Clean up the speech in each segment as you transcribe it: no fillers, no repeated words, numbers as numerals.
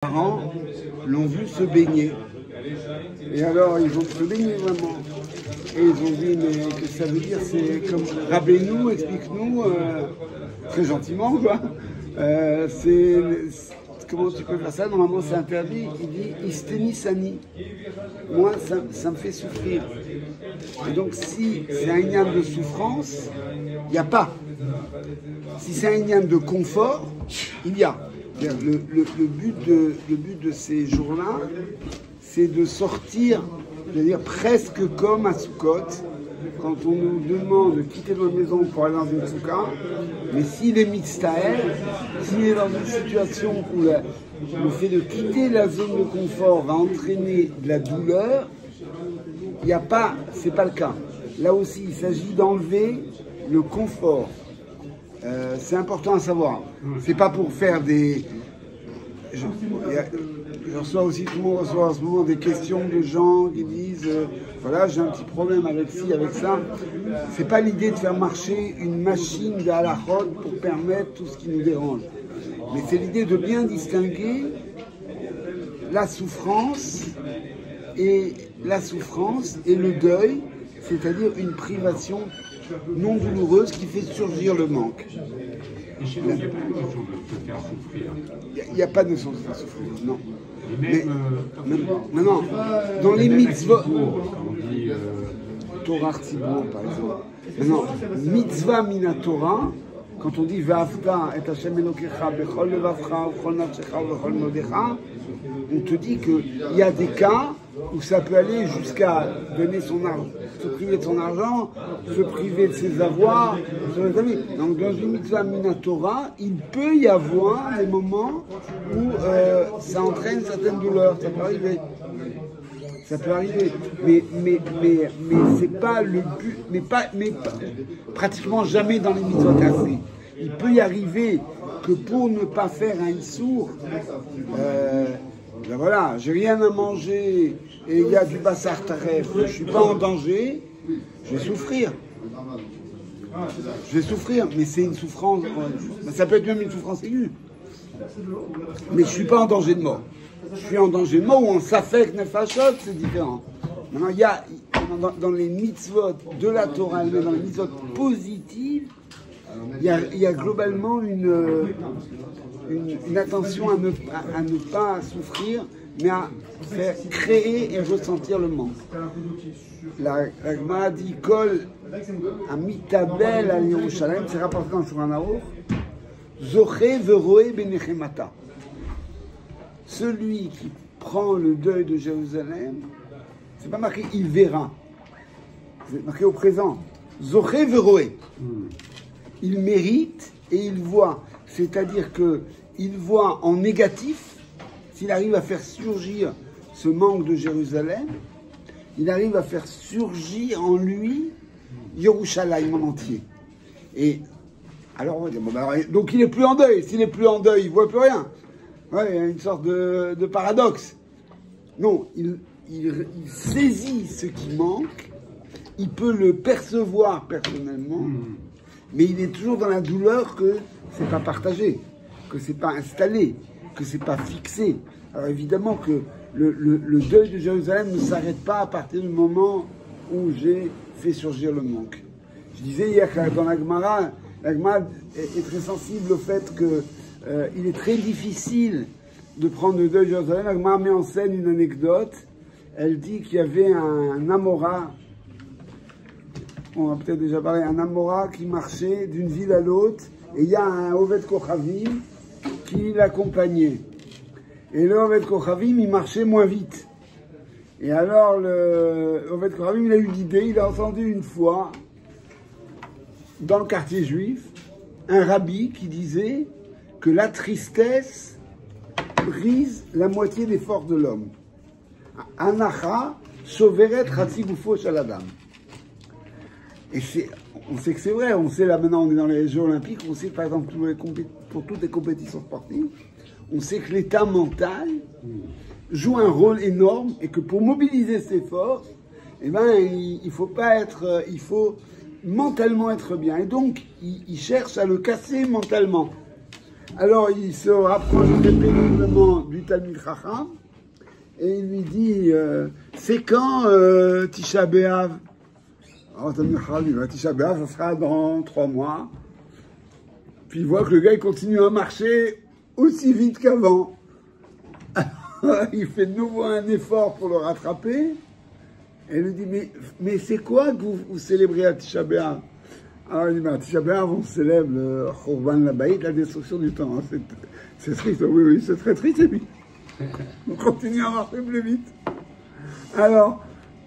Parents l'ont vu se baigner. Et alors, ils ont se baigné vraiment. Et ils ont dit, mais qu'est-ce que ça veut dire? C'est comme, rabais-nous, explique-nous, très gentiment, quoi. Comment tu peux faire ça? Normalement, c'est interdit. Il dit, istenisani. Moi, ça me fait souffrir. Et donc, si c'est un ignan de souffrance, il n'y a pas. Si c'est un ignan de confort, il y a. Le but de ces jours-là, c'est de sortir, je veux dire, presque comme à Sukkot, quand on nous demande de quitter notre maison pour aller dans une soukha, mais s'il est mixtaël, s'il est dans une situation où le fait de quitter la zone de confort va entraîner de la douleur, il n'y a pas, c'est pas le cas. Là aussi, il s'agit d'enlever le confort. C'est important à savoir. C'est pas pour faire des... Je reçois aussi, tout le monde reçoit en ce moment des questions de gens qui disent voilà, j'ai un petit problème avec ci, avec ça. C'est pas l'idée de faire marcher une machine de halachot pour permettre tout ce qui nous dérange. Mais c'est l'idée de bien distinguer la souffrance et le deuil, c'est-à-dire une privation non douloureuse qui fait surgir le manque. Il n'y a pas de notion de faire souffrir, non. Mais non, dans les mitzvot, Torah Tzibur par exemple, non, mitzvah mina Torah, quand on dit Va'avta et Hashem Elokecha bechol levavcha bechol nafshecha bechol modecha, on te dit qu'il y a des cas où ça peut aller jusqu'à donner son argent, se priver de son argent, se priver de ses avoirs, donc dans une mitzvah minatora, il peut y avoir des moments où ça entraîne certaines douleurs, ça peut arriver. Ça peut arriver, mais c'est pas le but, mais pratiquement jamais dans les mitzvot assez. Il peut y arriver que pour ne pas faire un issour, ben voilà, j'ai rien à manger et il y a du bassar taref, je suis pas en danger, je vais souffrir. Je vais souffrir, mais c'est une souffrance, ça peut être même une souffrance aiguë. Mais je suis pas en danger de mort. Je suis en danger de mort ou en safek nefashot, c'est différent. Maintenant, il y a dans les mitzvot de la Torah, mais dans les mitzvot positives, il y a globalement une attention à ne pas souffrir, mais à faire créer et ressentir le manque. La Gemara dit Kol amitabel al Yerushalayim, c'est rapporté dans le Shulchan Aruch, Zoché veroé benechemata. Celui qui prend le deuil de Jérusalem, c'est pas marqué il verra, c'est marqué au présent. Zoché veroé. Il mérite et il voit. C'est-à-dire qu'il voit en négatif, s'il arrive à faire surgir ce manque de Jérusalem, il arrive à faire surgir en lui Yerushalayim en entier. Et alors, donc il n'est plus en deuil. S'il n'est plus en deuil, il ne voit plus rien. Ouais, il y a une sorte de paradoxe. Non, il saisit ce qui manque, il peut le percevoir personnellement, mais il est toujours dans la douleur que c'est pas partagé, que c'est pas installé, que c'est pas fixé. Alors évidemment que le deuil de Jérusalem ne s'arrête pas à partir du moment où j'ai fait surgir le manque. Je disais hier que dans la Gemara est très sensible au fait que il est très difficile de prendre le deuil de Jérusalem. La Gemara met en scène une anecdote. Elle dit qu'il y avait un Amora, on a peut-être déjà parlé, un Amora qui marchait d'une ville à l'autre, et il y a un Oved Kochavim qui l'accompagnait. Et le Oved Kochavim, il marchait moins vite. Et alors, le Oved Kochavim, il a eu l'idée, il a entendu une fois, dans le quartier juif, un rabbi qui disait que la tristesse brise la moitié des forces de l'homme. Anacha soveret chatzi gufo shel adam. Et on sait que c'est vrai, on sait là maintenant, on est dans les Jeux Olympiques, on sait par exemple pour toutes les compétitions sportives, on sait que l'état mental joue un rôle énorme et que pour mobiliser ses forces, eh ben, il faut mentalement être bien. Et donc, il cherche à le casser mentalement. Alors il se rapproche très péniblement du Talmid Chacham et il lui dit c'est quand Tisha B'Av? Alors Talmid Chacham dit Tisha B'Av, ça sera dans 3 mois. Puis il voit que le gars il continue à marcher aussi vite qu'avant. Il fait de nouveau un effort pour le rattraper. Et il lui dit mais c'est quoi que vous célébrez à Tisha B'Av? Alors il dit, Tisha B'Av, on célèbre le Khurban Labaït, la destruction du temps. Hein. C'est triste, oui, c'est très triste, et puis on continue à marcher plus vite. Alors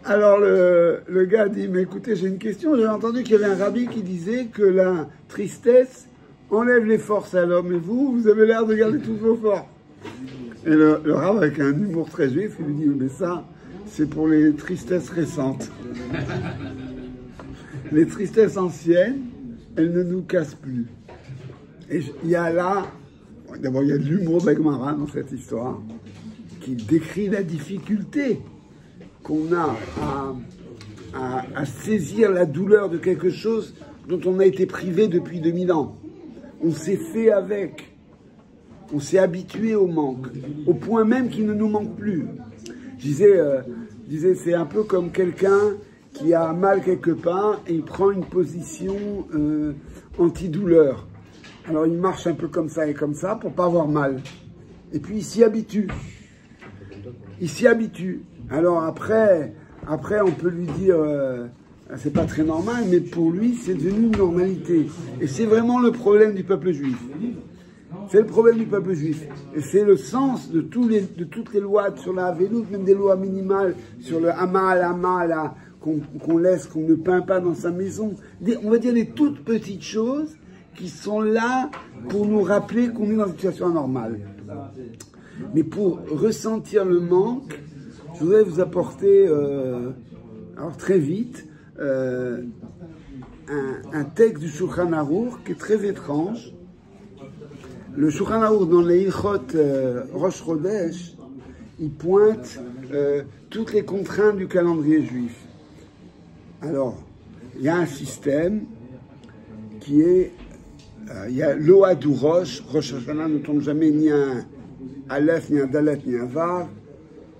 le gars dit, mais écoutez, j'ai une question, j'ai entendu qu'il y avait un rabbi qui disait que la tristesse enlève les forces à l'homme, et vous avez l'air de garder toutes vos forces. Et le rabbin, avec un humour très juif, il lui dit, mais ça, c'est pour les tristesses récentes. Les tristesses anciennes, elles ne nous cassent plus. Et il y a là, d'abord il y a de l'humour de la Gemara dans cette histoire, qui décrit la difficulté qu'on a à saisir la douleur de quelque chose dont on a été privé depuis 2000 ans. On s'est fait avec, on s'est habitué au manque, au point même qu'il ne nous manque plus. Je disais c'est un peu comme quelqu'un qui a mal quelque part et il prend une position antidouleur. Alors il marche un peu comme ça et comme ça pour pas avoir mal. Et puis il s'y habitue. Il s'y habitue. Alors après on peut lui dire c'est pas très normal, mais pour lui c'est devenu une normalité. Et c'est vraiment le problème du peuple juif. C'est le problème du peuple juif. Et c'est le sens de toutes les lois sur la Avelout, même des lois minimales sur le Hama, qu'on laisse, qu'on ne peint pas dans sa maison. On va dire des toutes petites choses qui sont là pour nous rappeler qu'on est dans une situation anormale. Mais pour ressentir le manque, je voudrais vous apporter, alors très vite, un texte du Shulchan Aruch qui est très étrange. Le Shulchan Aruch, dans les Ilchot Rosh Chodesh, il pointe toutes les contraintes du calendrier juif. Alors, il y a un système qui est, il y a l'Oadou Rosh Hashanah ne tombe jamais ni un Aleph, ni un Dalet, ni un Vav.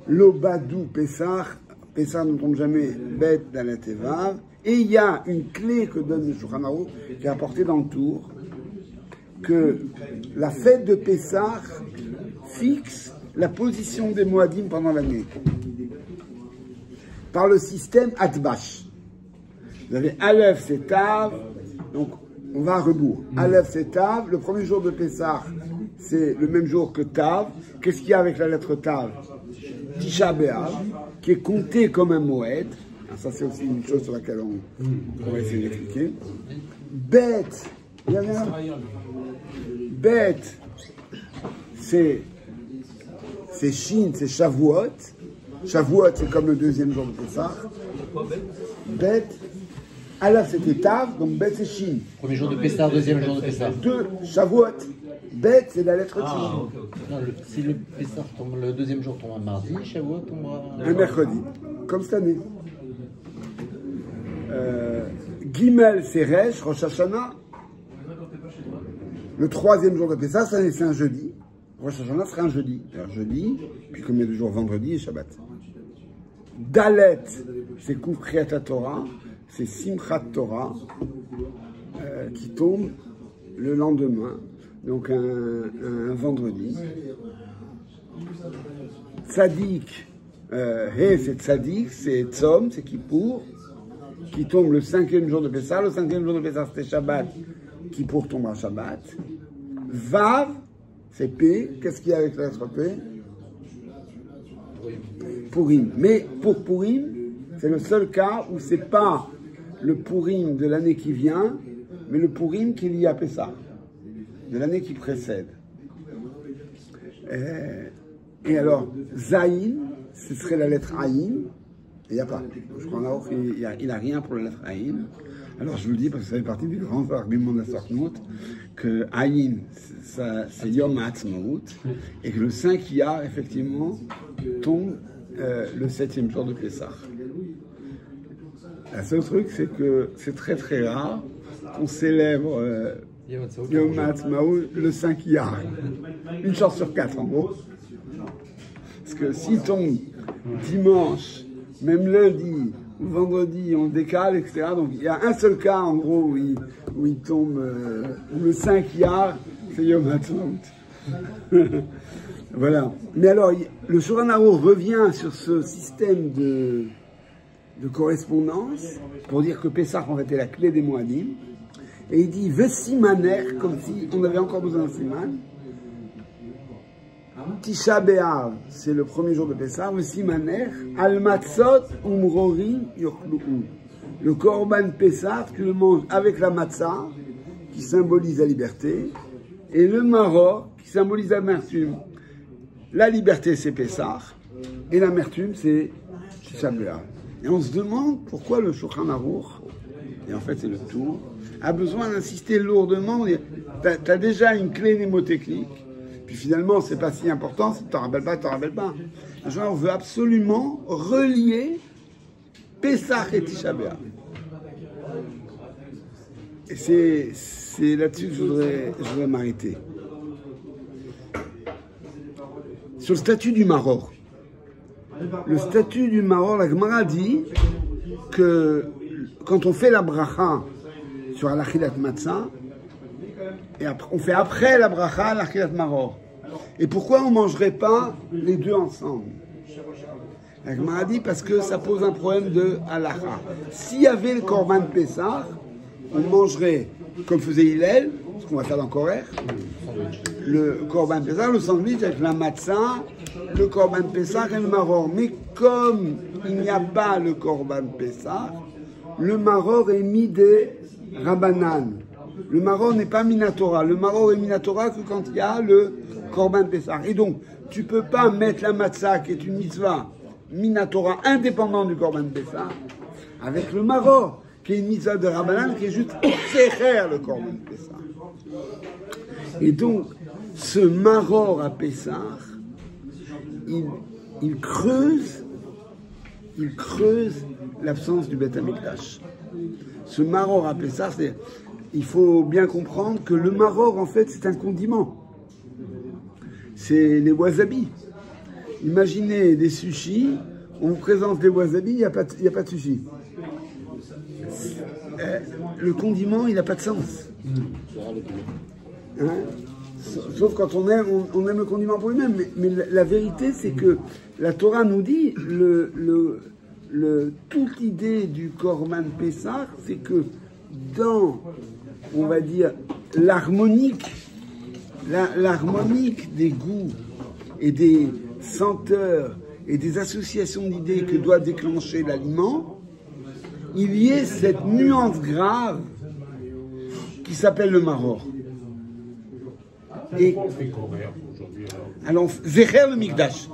L'Obadou Pesach ne tombe jamais Bet, Dalet et Vav. Et il y a une clé que donne le Shulchan Aruch qui est apportée dans le tour, que la fête de Pessah fixe la position des Moadim pendant l'année. Par le système Atbash. Vous avez Aleph, c'est Tav, donc on va à rebours. Aleph, c'est Tav, le premier jour de Pessah, c'est le même jour que Tav. Qu'est-ce qu'il y a avec la lettre Tav? Tisha B'Av, qui est compté comme un Moed. Ça, c'est aussi une chose sur laquelle on va essayer d'expliquer. Bête, il y avait un... Bête, c'est Shin, c'est Shavuot. Shavuot, c'est comme le deuxième jour de Pessah. Bête, Aleph, c'était Tav, donc Bête, c'est Shin. Premier jour de Pessah, deuxième jour de Pessah. 2, Shavuot. Bête, c'est la lettre T. Non, si le Pessah tombe, le deuxième jour tombe un mardi, Shavuot tombera un mercredi, comme cette année. Gimel, c'est Resh, Rosh Hashanah. Le troisième jour de Pessah, c'est un jeudi. Rosh Hashanah serait un jeudi. Alors jeudi, puis combien de jours? Vendredi et Shabbat. Dalet, c'est Kuf Kriyat Torah, c'est Simchat Torah, qui tombe le lendemain, donc un vendredi. Tzadik, c'est Tzadik, c'est Tzom, c'est Kippour, qui tombe le cinquième jour de Pessah. Le cinquième jour de Pessah, c'était Shabbat, Kippour tombe à Shabbat. Vav, c'est P. Qu'est-ce qu'il y a avec la lettre P? Purim. Mais pour Purim, c'est le seul cas où c'est pas le Purim de l'année qui vient, mais le Purim qui est lié à Pessah, de l'année qui précède. Et alors, Zayin, ce serait la lettre Aïn. Il n'y a pas. Je crois qu'il n'a rien pour la lettre Aïn. Alors je vous le dis parce que ça fait partie du grand argument de la Sarknout, que Aïn, c'est Yom Ha'atzmaut, et que le 5 Iyar, effectivement, tombe le 7e jour de Pessah. Le seul truc, c'est que c'est très très rare qu'on célèbre Yom Ha'atzmaut, le 5 Iyar. Une chance sur 4 en gros. Parce que s'il tombe dimanche, même lundi ou vendredi, on décale, etc. Donc il y a un seul cas en gros où il tombe le 5 Iyar, c'est Yom Ha'atzmaut. Voilà. Mais alors, le Shulchan Aruch revient sur ce système de correspondance pour dire que Pessah en fait est la clé des Moadim. Et il dit Vesimaner, comme si on avait encore besoin d'un siman. Tisha B'Av, c'est le premier jour de Pessah. Vesimaner, Al Matzot Umrorim Yochlu'u. Le Korban Pessah, tu le manges avec la matzah, qui symbolise la liberté, et le maror, qui symbolise l'amertume. La liberté, c'est Pessah, et l'amertume, c'est Tisha B'Av. Et on se demande pourquoi le Shulchan Aruch, et en fait c'est le tour, a besoin d'insister lourdement. Tu as déjà une clé mnémotechnique, puis finalement c'est pas si important, si tu t'en rappelles pas, tu t'en rappelles pas. Le Shulchan Aruch veut absolument relier Pessah et Tisha B'Av. Et c'est là-dessus que je voudrais m'arrêter. Sur le statut du Maror. Le statut du Maror, la Gemara dit que quand on fait la bracha sur l'Achilat Matzah, et après, on fait après la bracha l'Achilat Maror. Et pourquoi on ne mangerait pas les deux ensemble? La Gemara dit parce que ça pose un problème de halacha. S'il y avait le Korban Pessah, on mangerait, comme faisait Hillel, ce qu'on va faire dans Korech, le Korban Pessah, le sandwich avec la matzah, le Korban Pessah et le maror. Mais comme il n'y a pas le Korban Pessah, le maror est mis des Rabbanan. Le maror n'est pas minatora. Le maror est minatora que quand il y a le Korban Pessah. Et donc, tu ne peux pas mettre la matzah, qui est une mitzvah minatora indépendante du Korban Pessah, avec le maror, qui est une mitzvah de Rabbanan, qui est juste faire le Korban Pessah. Et donc, ce maror à Pessah, il creuse l'absence du Beth Amikdash. Ce maror à Pessah, il faut bien comprendre que le maror, en fait, c'est un condiment. C'est les wasabi. Imaginez des sushis, on vous présente les wasabi, il n'y a pas de sushi. Le condiment, il n'a pas de sens. Hein? Sauf quand on aime le condiment pour lui-même. Mais la vérité, c'est que la Torah nous dit, toute l'idée du Korban Pessah, c'est que dans, on va dire, l'harmonique des goûts et des senteurs et des associations d'idées que doit déclencher l'aliment, il y ait cette nuance grave qui s'appelle le maror. Et alors, Zecher le Mikdash.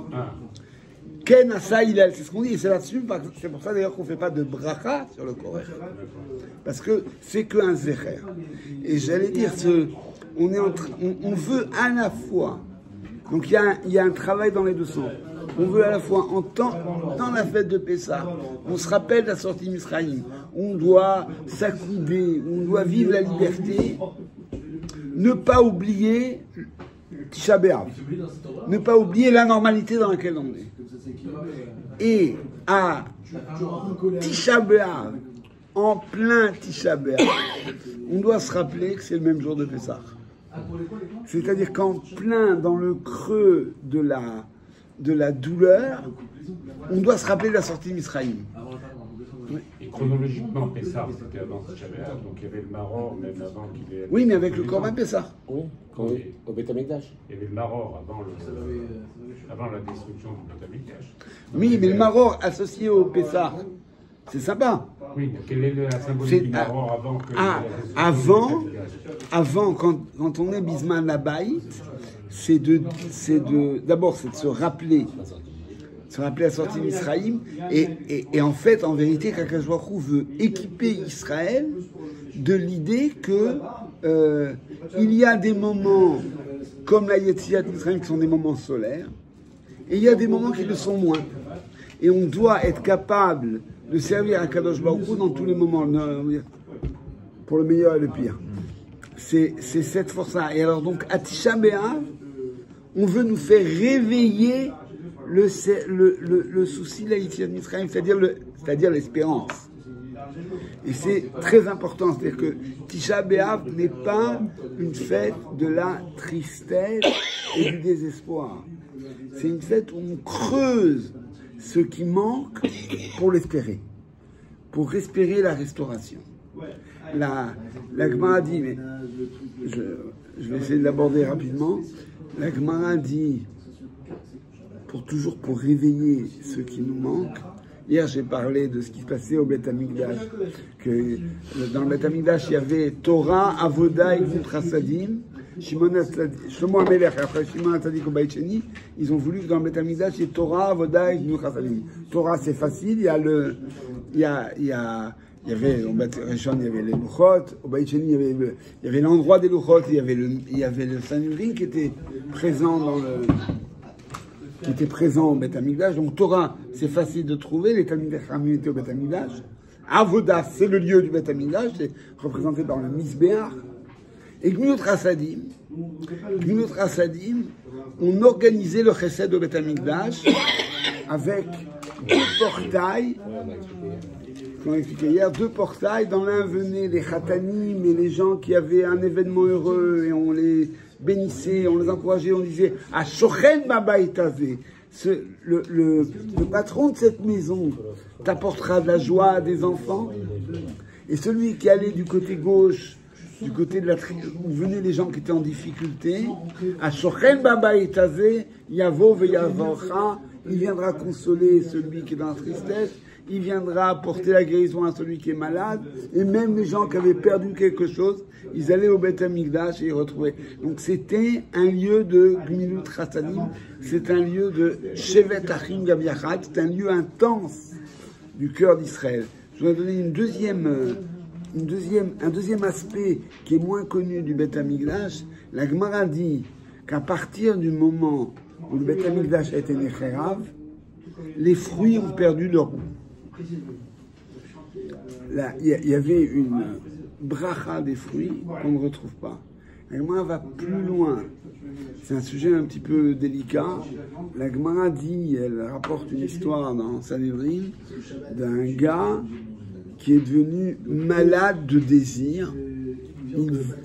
Ken Asa Hillel, c'est ce qu'on dit, et c'est là-dessus, c'est pour ça d'ailleurs qu'on ne fait pas de bracha sur le Korech. Parce que c'est qu'un Zecher. Et j'allais dire, on veut à la fois, donc il y a un travail dans les deux sens. On veut à la fois, dans la fête de Pessah, on se rappelle la sortie d'Israël, on doit s'accouder, on doit vivre la liberté, ne pas oublier Tisha B'Av, ne pas oublier la normalité dans laquelle on est. Et à Tisha B'Av, en plein Tisha B'Av, on doit se rappeler que c'est le même jour de Pessah. C'est-à-dire qu'en plein, dans le creux de la douleur, on doit se rappeler de la sortie d'Israël. Et chronologiquement, Pessah, c'était avant Tisha B'Av, donc il y avait le maror même avant qu'il ait... Oui, mais avec le Korban Pessah. Oui, au Beth Amikdash. Il y avait le maror avant la destruction du Beth Amikdash. Oui, mais le maror associé au Pessah, c'est sympa. Oui, quelle est la symbolique du maror avant que... Avant, quand on est Bisman Labaït, d'abord c'est de se rappeler la sortie d'Israël, et en fait, en vérité, qu'Akadosh Baruch Hu veut équiper Israël de l'idée que il y a des moments comme la Yetziat d'Israël qui sont des moments solaires, et il y a des moments qui le sont moins. Et on doit être capable de servir Akadosh Baruch Hu dans tous les moments, pour le meilleur et le pire. c'est cette force-là. Et alors donc, à Tisha B'Av, on veut nous faire réveiller le souci de la Yetziat Mitzrayim, c'est-à-dire l'espérance. Et c'est très important, c'est-à-dire que Tisha B'Av n'est pas une fête de la tristesse et du désespoir. C'est une fête où on creuse ce qui manque pour l'espérer, pour espérer la restauration. La Gemara dit, mais je vais essayer de l'aborder rapidement. La Gemara dit, pour réveiller ce qui nous manque. Hier, j'ai parlé de ce qui se passait au Beth Amikdash, que dans le Beth Amikdash, il y avait Torah, Avoda et Gvut Chassadim. Shlomo HaMelech et après Shimon HaTzadik au Beit Sheni, ils ont voulu que dans le Beth Amikdash, il y ait Torah, Avoda et Gvut Chassadim. Torah, c'est facile, il y avait au Beit Rishon, il y avait les Luchot, au Beit Sheni, il y avait l'endroit des Luchot, il y avait le Sanhedrin qui était présent au Beth Amikdash. Donc Torah, c'est facile de trouver, les Talmidei Chachamim étaient au Beth Amikdash. Avoda, c'est le lieu du Beth Amikdash, c'est représenté par le Mizbeach. Et Gmilut Chassadim, on organisait le Chesed au Beth Amikdash avec deux portails, qu'on a expliqué hier, deux portails. Dans l'un venaient les Khatanim et les gens qui avaient un événement heureux et on les bénissait, on les encourageait, on disait « Ashochen Babaïtazé » le patron de cette maison t'apportera de la joie à des enfants. Et celui qui allait du côté gauche, du côté de où venaient les gens qui étaient en difficulté, Ashochen Babaïtazé, Yavo Veyavorcha, il viendra consoler celui qui est dans la tristesse, il viendra apporter la guérison à celui qui est malade, et même les gens qui avaient perdu quelque chose, ils allaient au Beth Amikdash et ils retrouvaient. Donc c'était un lieu de Gmilut Chassadim, c'est un lieu de Shevet Achim Gav Yachad, c'est un lieu intense du cœur d'Israël. Je vais donner un deuxième aspect qui est moins connu du Beth Amikdash. La Gemara dit qu'à partir du moment où le Beth Amikdash a été Necherav, les fruits ont perdu leur goût. Là, il y avait une bracha des fruits qu'on ne retrouve pas. La Gemara va plus loin. C'est un sujet un petit peu délicat. La Gemara dit, elle rapporte une histoire dans Sanhedrin d'un gars qui est devenu malade de désir.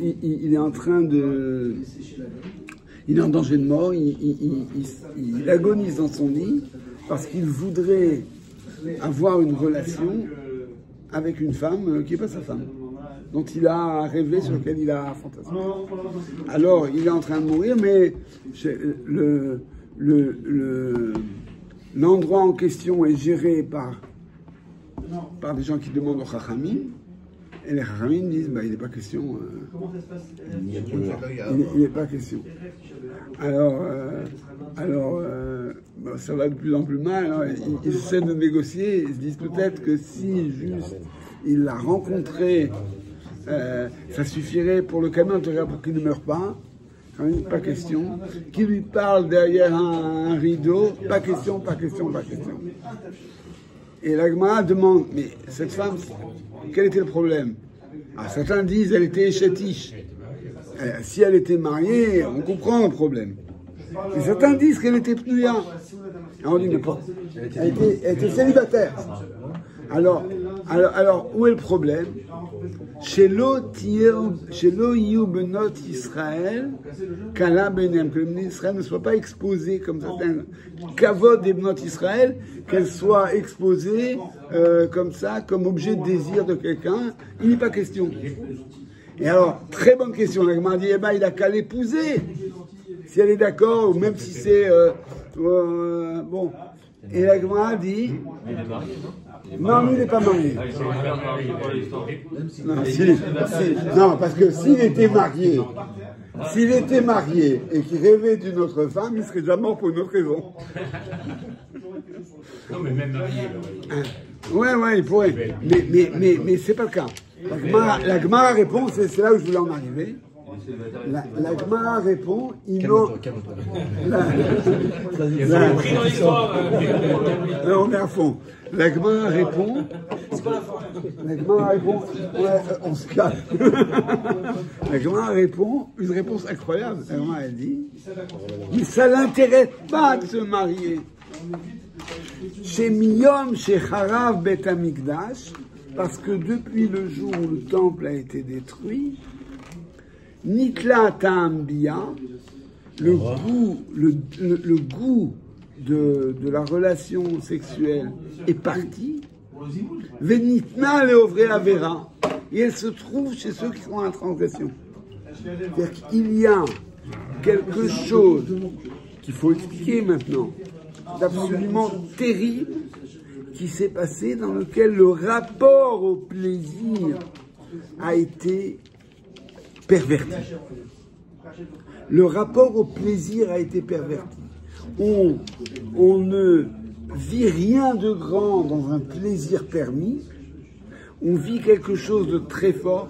Il est en train de... Il est en danger de mort. Il agonise dans son lit parce qu'il voudrait avoir une relation avec une femme qui n'est pas sa femme, dont il a rêvé, sur laquelle il a fantasmé. Alors, il est en train de mourir, mais l'endroit en question est géré par des gens qui demandent au Chachamim, et les Chachamim disent, il n'est pas question. Il n'est pas question. Alors, ça va de plus en plus mal. Alors, ils essaient de négocier. Ils se disent peut-être que si juste il l'a rencontré, ça suffirait pour le camion pour qu'il ne meure pas. Pas question. Qui lui parle derrière un rideau, pas question, pas question, pas question. Et la Gemara demande, mais cette femme, quel était le problème? Certains disent qu'elle était échetiche. Si elle était mariée, on comprend le problème. Et certains disent qu'elle était pnouya. On dit, mais pas. Elle était célibataire. Alors, où est le problème? Chez l'Oyu Benot Israël, Kala Benem, que le Benot Israël ne soit pas exposé comme certains Kavod des Benot Israël, qu'elle soit exposée comme ça, comme objet de désir de quelqu'un. Il n'est pas question. Et alors, très bonne question. La Gemara dit, il a qu'à l'épouser. Si elle est d'accord, ou même si c'est... bon. Et la Gemara dit... Il est marié, non? Non, lui, il n'est pas marié. Non, parce que s'il était marié et qu'il rêvait d'une autre femme, il serait déjà mort pour une autre raison. Non, mais même marié, Ouais, il pourrait. Mais c'est pas le cas. La Gemara répond, c'est là où je voulais en arriver. La Gemara répond, Calme-toi, calme-toi. Là, on est à fond. La Gemara répond. La Gemara répond. Ouais, on se calme. La Gemara répond une réponse incroyable. La Gemara, elle dit, ça l'intéresse pas de se marier. Chez Miyom, chez Harav Bet Hamikdash, parce que depuis le jour où le temple a été détruit, Nitla Ta'ambia, le goût de la relation sexuelle est parti. Venitna Leovre Avera, et elle se trouve chez ceux qui sont en transgression. C'est-à-dire qu'il y a quelque chose qu'il faut expliquer maintenant, d'absolument terrible, qui s'est passé, dans lequel le rapport au plaisir a été perverti. Le rapport au plaisir a été perverti. On ne vit rien de grand dans un plaisir permis. On vit quelque chose de très fort.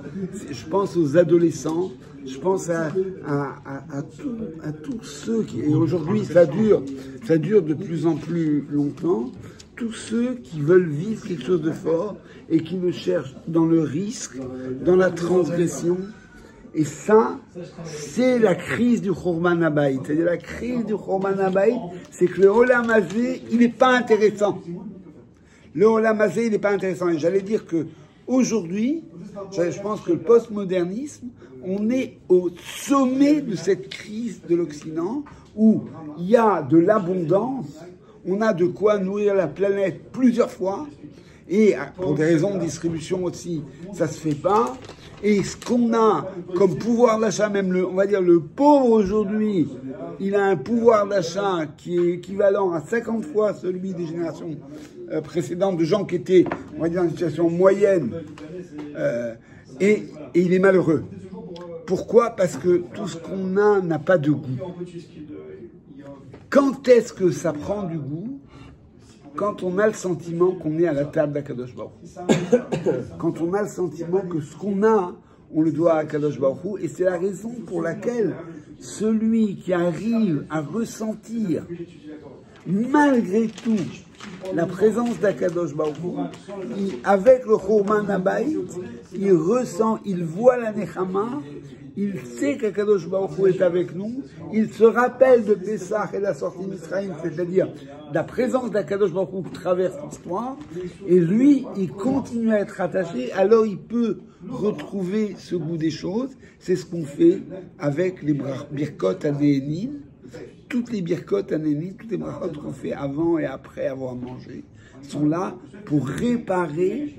Je pense aux adolescents. Je pense à tous ceux qui... Et aujourd'hui, ça dure de plus en plus longtemps. Tous ceux qui veulent vivre quelque chose de fort et qui le cherchent dans le risque, dans la transgression. Et ça, c'est la crise du Churban Habayit. C'est-à-dire la crise du Churban Habayit, c'est que le Olam Hazé, il n'est pas intéressant. Le Olam Hazé, il n'est pas intéressant. Et j'allais dire que aujourd'hui, je pense que le postmodernisme, on est au sommet de cette crise de l'Occident où il y a de l'abondance, on a de quoi nourrir la planète plusieurs fois, et pour des raisons de distribution aussi, ça se fait pas. Et ce qu'on a comme pouvoir d'achat, même on va dire le pauvre aujourd'hui, il a un pouvoir d'achat qui est équivalent à 50 fois celui des générations précédentes, de gens qui étaient, on va dire, dans une situation moyenne, et il est malheureux. Pourquoi? Parce que tout ce qu'on a n'a pas de goût. Quand est-ce que ça prend du goût? Quand on a le sentiment qu'on est à la table d'Akadosh Baruch Hu. Quand on a le sentiment que ce qu'on a, on le doit à Akadosh Baruch Hu. Et c'est la raison pour laquelle celui qui arrive à ressentir, malgré tout, la présence d'Akadosh Baruch Hu, avec le Churban Habayit, il ressent, il voit la Nechama, il sait qu'Akadosh Baruch Hu est avec nous, il se rappelle de Pessah et la sortie d'Israël, c'est-à-dire la présence d'Akadosh Baruch Hu qui traverse l'histoire, et lui, il continue à être attaché, alors il peut retrouver ce goût des choses. C'est ce qu'on fait avec les birkot anéhénin. Toutes les birkot anéhénin, toutes les brachot qu'on fait avant et après avoir mangé, sont là pour réparer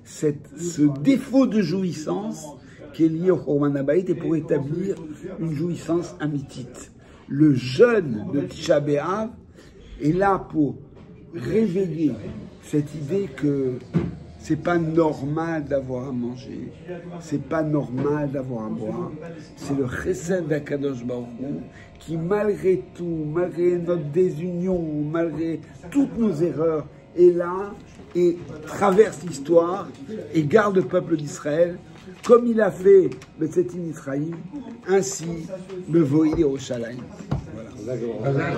ce défaut de jouissance qui est lié au Churban Habayit et pour établir une jouissance amitite. Le jeûne de Tisha B'Av est là pour réveiller cette idée que c'est pas normal d'avoir à manger, c'est pas normal d'avoir à boire. C'est le chesed d'Akadosh Baruch Hu qui, malgré tout, malgré notre désunion, malgré toutes nos erreurs, est là et traverse l'histoire et garde le peuple d'Israël. Comme il a fait Betzetin Israël, ainsi le Voïl Yerushalayim. Voilà.